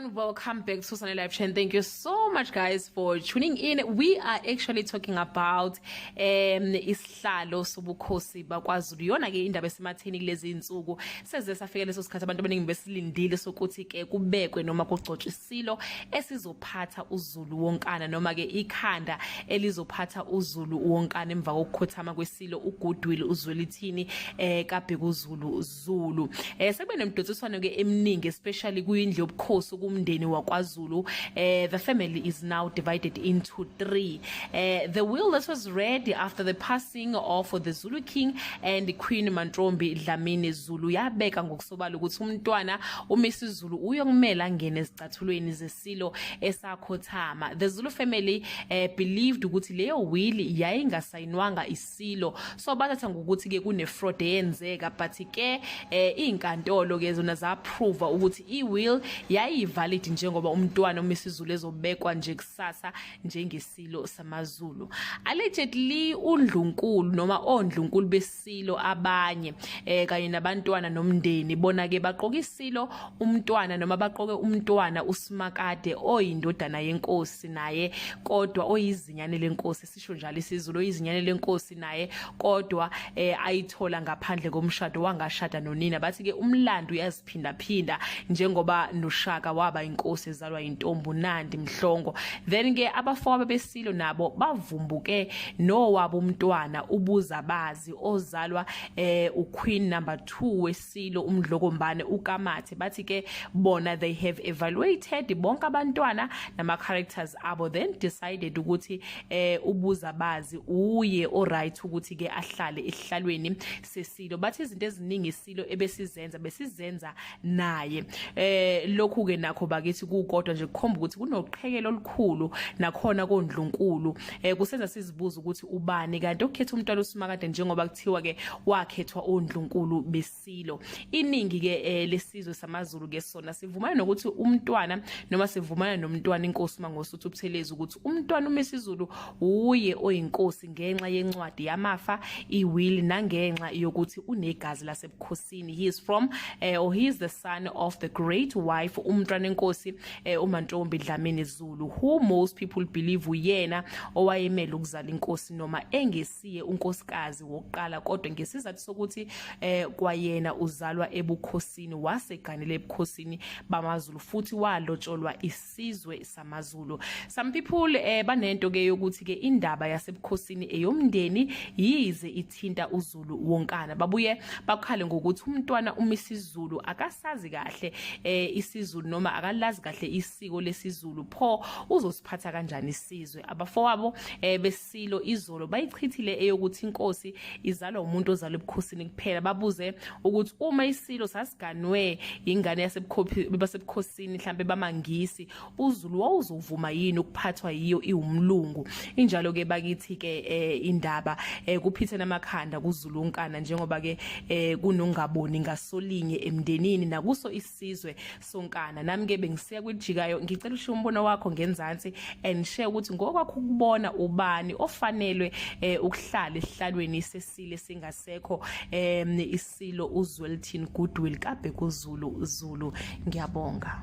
everyone, welcome back to Sunny Live Chain. Thank you so much guys for tuning in. We are actually talking about isihlalo sobukhosi bakwaZulu. Yona ke indaba esematheni kulezi insuku seze safika leso sikhathi abantu abaningi besilindile sokuthi ke kubekwe noma kugcotshwe isilo esizophatha uZulu wonkana noma ke ikhanda elizophatha uZulu wonkana emva kokukhothama kwesilo uGoodwill uZwelithini kaBhekuzulu Zulu. Sekube nemidothiswano ke eminingi especially kuyindlu yobukhosi kumndeni wakwaZulu. The family is now divided into three. The will that was read after the passing of the Zulu king and Queen Mantrombi Dlamini Zulu yabeka ngokusobala ukuthi umntwana Umisuzulu uyongimela angene ezicathulweni zesilo esakhothama. The Zulu family believed ukuthi leyo will yayingasayinwanga isilo, so bathatha ngokuthi ke kune fraud eyenzeka, but ke inkantolo ke zona za approve ukuthi I will yayi valid njengoba umntwana Umisuzulu ezobekwa nje kusasa njengesilo samaZulu. Allegedly uNdlunkulu noma oNdlunkulu besilo abanye kanye nabantwana nomndeni bona ke baqoka isilo umntwana noma baqoke umntwana Usmakade oyindodana yenkosi naye kodwa oyizinyane lenkosi, sisho njalo isiZulu oyizinyane lenkosi naye kodwa ayithola ngaphandle komshado, wangashada nonina. Bathi ke umlando uyaziphinda phinda njengoba noShaka waba inkosi ezalwa intombi Nandi Mhlongo. Then ke abafowabo besilo nabo bavumbuke nowabo umntwana Ubuzabazi ozalwa uQueen number 2 wesilo uMdlokombane uKamathe. Bathi ke bona they have evaluated bonke abantwana nama characters abo, then decided ukuthi Ubuzabazi uye alright ukuthi ke ahlale ehlalweni sesilo. Bathi izinto eziningi isilo besizenza naye. Lokhu ke nakho bakithi kukodwa nje kukhomba ukuthi kunoqhekelo olukhulu nakhona koNdlunkulu. Kusenza sizibuza ukuthi ubani kanti okhetha umntwana uSmakade njengoba kuthiwa ke wakhethwa oNdlunkulu besilo. Iningi ke lesizwe samaZulu ke sona sivumana nokuthi umntwana noma sivumana nomntwana inkosi mangosuthu ubuthelezi ukuthi umntwana Umisuzulu uye oyinkosi ngenxa yencwadi yamafa iwill nangenxa yokuthi unegazi lasebukhosini. He is from or he is the son of the great wife umntwana enkosi uMantombi Dlamini Zulu, who most people believe uyena owayemele ukuzala inkosi noma engesiye unkosikazi wokuqala kodwa ngesizathu sokuthi kwayena uzalwa ebukhosini waseganele ebukhosini bamaZulu futhi walotsholwa isizwe samaZulu. Some people banento ke yokuthi ke indaba yasebukhosini eyomndeni yize ithinta uZulu wonkana. Babuye bakhale ngokuthi umntwana Umisuzulu akasazi kahle isiZulu noma akalazi kahle isiko lesizulu, pho uzosiphatha kanjani isizwe. Abafowabo besilo izolo bayichithile eyokuthi inkosi izalwa umuntu ozalwa ebukhosini kuphela. Babuze ukuthi uma isilo sasiganwe ingane yasebukhosini mhlambe bamangisi, uZulu wawuzovuma yini ukuphathwa yiyo iwumlungu. Injalo ke bakithi ke indaba kuphithe namakhanda kuZulu wonkana njengoba ke kunongaboni ngasolinye emndenini nakuso isizwe sonkana. Nami ke bengisiya kwijikayo ngicela usho umbono wakho ngenzansi and share ukuthi ngokwakho ukubona ubani ofanelwe ukuhlala ehlalweni sesile singasekho isilo uZwelithini Goodwill kaBhekuzulu Zulu. Ngiyabonga.